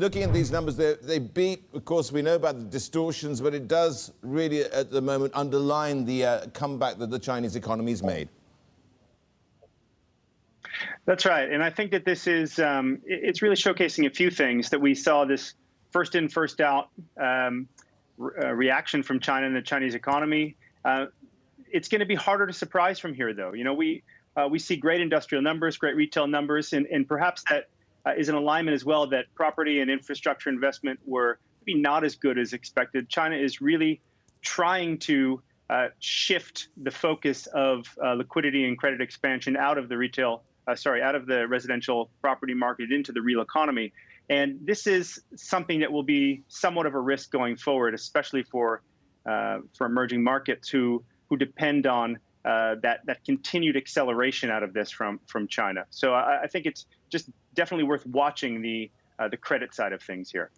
Looking at these numbers, they beat, of course, we know about the distortions, but it does really, at the moment, underline the comeback that the Chinese economy's made. That's right. And I think that this is, it's really showcasing a few things that we saw this first in, first out reaction from China and the Chinese economy. It's going to be harder to surprise from here, though. You know, we see great industrial numbers, great retail numbers, and perhaps that is an alignment as well that property and infrastructure investment were maybe not as good as expected. China is really trying to shift the focus of liquidity and credit expansion out of the out of the residential property market into the real economy. And this is something that will be somewhat of a risk going forward, especially for emerging markets who depend on that continued acceleration out of this from China. So I think it's just definitely worth watching the credit side of things here.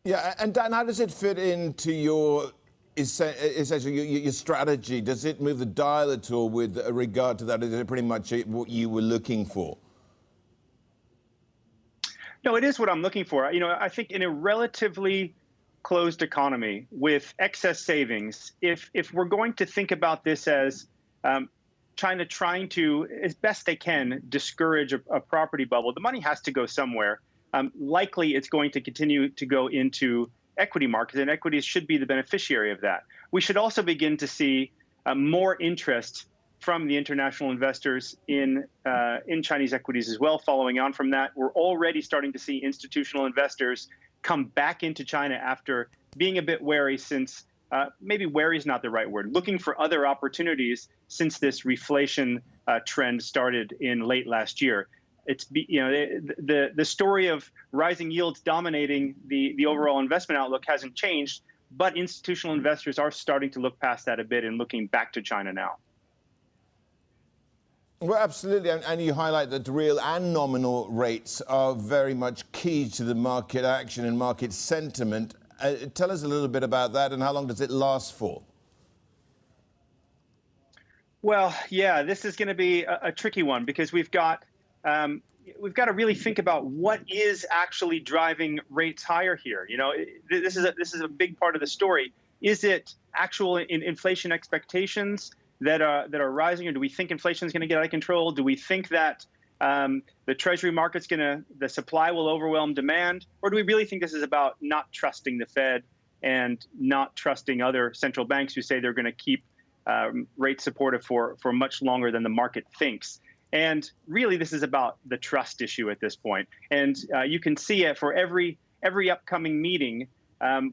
Yeah, and Dan, how does it fit into your essentially your strategy? Does it move the dial at all with regard to that? Is it pretty much what you were looking for? No, it is what I'm looking for. You know, I think in a relatively closed economy with excess savings, if we're going to think about this as China trying to, as best they can, discourage a property bubble, the money has to go somewhere. Likely it's going to continue to go into equity markets, and equities should be the beneficiary of that. We should also begin to see more interest from the international investors in Chinese equities as well. Following on from that, we're already starting to see institutional investors come back into China after being a bit wary since, maybe wary is not the right word, looking for other opportunities since this reflation trend started in late last year. It's, you know, the story of rising yields dominating the overall investment outlook hasn't changed, but institutional investors are starting to look past that a bit and looking back to China now. Well, absolutely, and you highlight that real and nominal rates are very much key to the market action and market sentiment. Tell us a little bit about that, and how long does it last for? Well, yeah, this is going to be a tricky one because we've got to really think about what is actually driving rates higher here. You know, this is a big part of the story. Is it actual inflation expectations that are rising, or do we think inflation is going to get out of control? Do we think that the Treasury market's the supply will overwhelm demand, or do we really think this is about not trusting the Fed and not trusting other central banks who say they're going to keep rates supportive for much longer than the market thinks? And really, this is about the trust issue at this point. And you can see it for every upcoming meeting.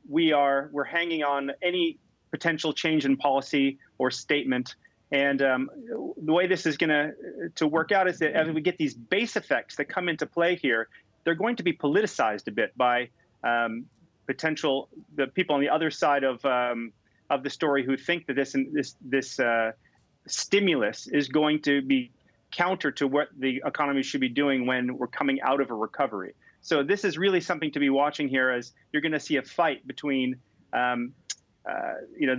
We're hanging on any potential change in policy or statement. And the way this is going to work out is that as we get these base effects that come into play here, they're going to be politicized a bit by the people on the other side of the story who think that this stimulus is going to be counter to what the economy should be doing when we're coming out of a recovery. So this is really something to be watching here, as you're going to see a fight between you know,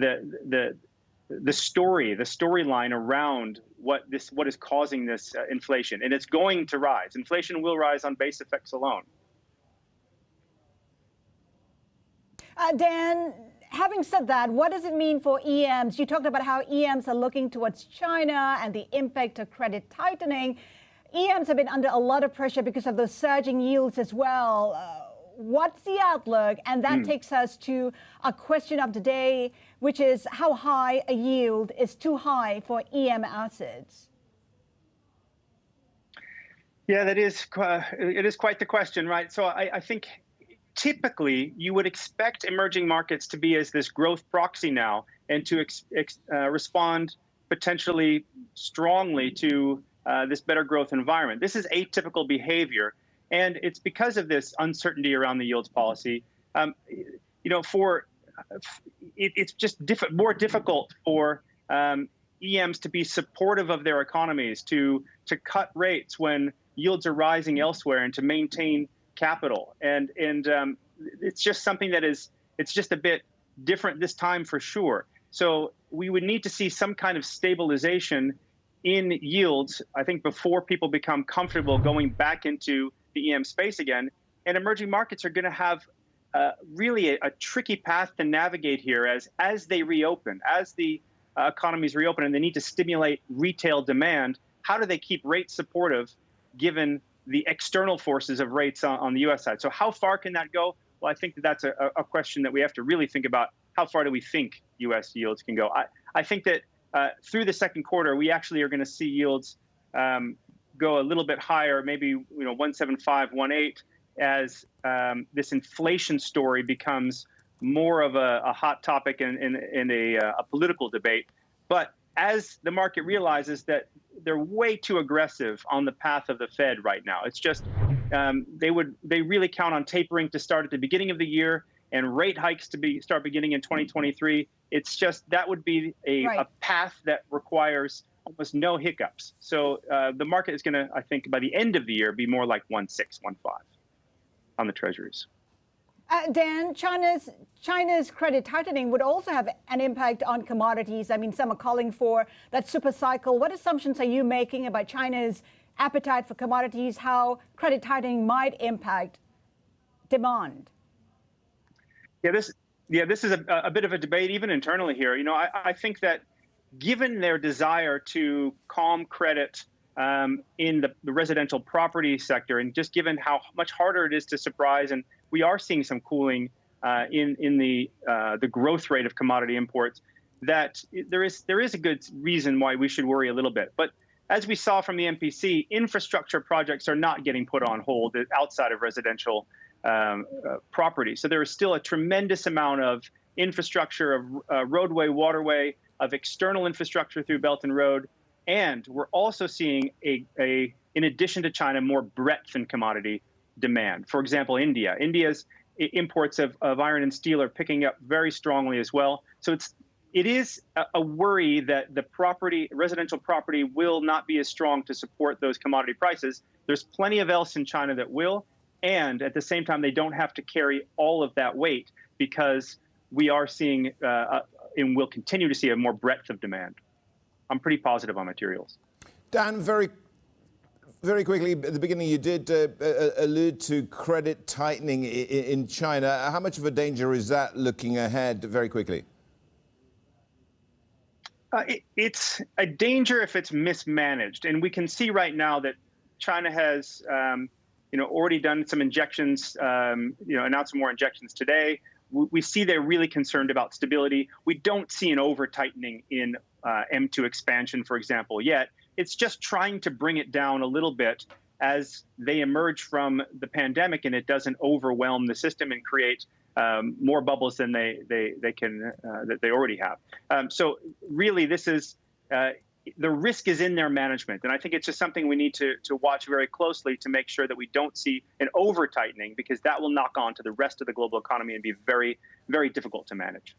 the storyline around what is causing this inflation, and it's going to rise. Inflation will rise on base effects alone. Dan, having said that, what does it mean for EMs? You talked about how EMs are looking towards China and the impact of credit tightening. EMs have been under a lot of pressure because of those surging yields as well. What's the outlook? And that takes us to a question of the day, which is how high a yield is too high for EM assets? Yeah, it is quite the question, right? So I think typically you would expect emerging markets to be as this growth proxy now and to respond potentially strongly to this better growth environment. This is atypical behavior. And it's because of this uncertainty around the yields policy. You know, it's just more difficult for EMs to be supportive of their economies, to cut rates when yields are rising elsewhere, and to maintain capital. And it's just something that it's just a bit different this time for sure. So we would need to see some kind of stabilization in yields, I think, before people become comfortable going back into the EM space again. And emerging markets are going to have really a tricky path to navigate here as they reopen, as the economies reopen, and they need to stimulate retail demand. How do they keep rates supportive given the external forces of rates on the U.S. side? So how far can that go? Well, I think that's a question that we have to really think about. How far do we think U.S. yields can go? I think that through the second quarter, we actually are going to see yields go a little bit higher, maybe 175, 18, as this inflation story becomes more of a hot topic in a political debate. But as the market realizes that they're way too aggressive on the path of the Fed right now, it's just they really count on tapering to start at the beginning of the year and rate hikes to start beginning in 2023. It's just that would be a path that requires almost no hiccups. So the market is going to, I think, by the end of the year, be more like 1.6, 1.5 on the treasuries. Dan, China's credit tightening would also have an impact on commodities. I mean, some are calling for that super cycle. What assumptions are you making about China's appetite for commodities, how credit tightening might impact demand? Yeah, this is a bit of a debate even internally here. I think that given their desire to calm credit in the residential property sector, and just given how much harder it is to surprise, and we are seeing some cooling in the growth rate of commodity imports, that there is a good reason why we should worry a little bit. But as we saw from the MPC, infrastructure projects are not getting put on hold outside of residential property. So there is still a tremendous amount of infrastructure, of roadway, waterway, of external infrastructure through Belt and Road. And we're also seeing in addition to China, more breadth in commodity demand. For example, India's imports of iron and steel are picking up very strongly as well. So it is a worry that the residential property will not be as strong to support those commodity prices. There's plenty of else in China that will, and at the same time, they don't have to carry all of that weight because we are seeing and will continue to see a more breadth of demand. I'm pretty positive on materials. Dan, very quickly, at the beginning, you did allude to credit tightening in China. How much of a danger is that looking ahead, very quickly? It's a danger if it's mismanaged. And we can see right now that China has already done some injections, announced some more injections today. We see they're really concerned about stability. We don't see an over-tightening in M2 expansion, for example, yet. It's just trying to bring it down a little bit as they emerge from the pandemic, and it doesn't overwhelm the system and create more bubbles than they already have. So really, this is the risk is in their management, and I think it's just something we need to watch very closely to make sure that we don't see an over tightening, because that will knock on to the rest of the global economy and be very, very difficult to manage.